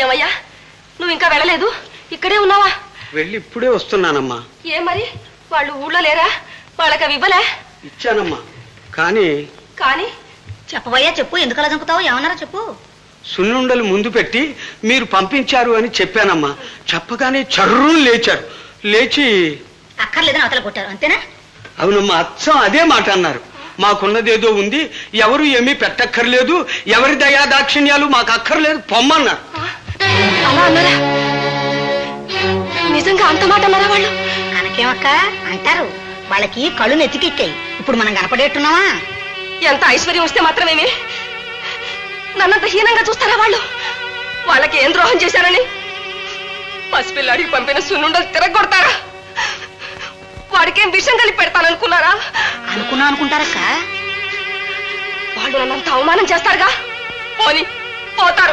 ఏమయ్యా, నువ్వు ఇంకా వెళ్ళలేదు? ఇక్కడే ఉన్నావా? వెళ్ళి ఇప్పుడే వస్తున్నానమ్మా. ఏ మరి వాళ్ళు ఊళ్ళో లేరా? వాళ్ళకి అవి ఇవ్వలే? ఇచ్చానమ్మా. కానీ కానీ చెప్పబోయా, చెప్పు. ఎందుకు అలా చంపుతావు? ఏమన్నారో చెప్పు. సున్నుండలు ముందు పెట్టి మీరు పంపించారు అని చెప్పానమ్మా. చెప్పగానే చర్రు లేచారు. లేచి అక్కర్లేదని అవతల కొట్టారు, అంతేనా? అవునమ్మా, అచ్చం అదే మాట అన్నారు. మాకున్నదేదో ఉంది, ఎవరు ఏమీ పెట్టక్కర్లేదు, ఎవరి దయా దాక్షిణ్యాలు మాకు అక్కర్లేదు, పొమ్మన్నారు. అలా అన్నారా? నిజంగా అంత మాట అన్నారా వాళ్ళు? అనకేమక్క అంటారు. వాళ్ళకి కళ్ళు నెత్తికెక్కాయి. ఇప్పుడు మనం కనపడేట్టున్నావా? ఎంత ఐశ్వర్యం వస్తే మాత్రమేమి నన్నంత హీనంగా చూస్తారా వాళ్ళు? వాళ్ళకి ఏం ద్రోహం చేశారని పసిపిల్లాడికి పంపిన సున్నుండలు తిరగొడతారా? వాడికేం విషం కలిపి పెడతాననుకున్నారా? అనుకుంటారక్క. వాళ్ళు నన్నంత అవమానం చేస్తారుగా. పోని పోతారు.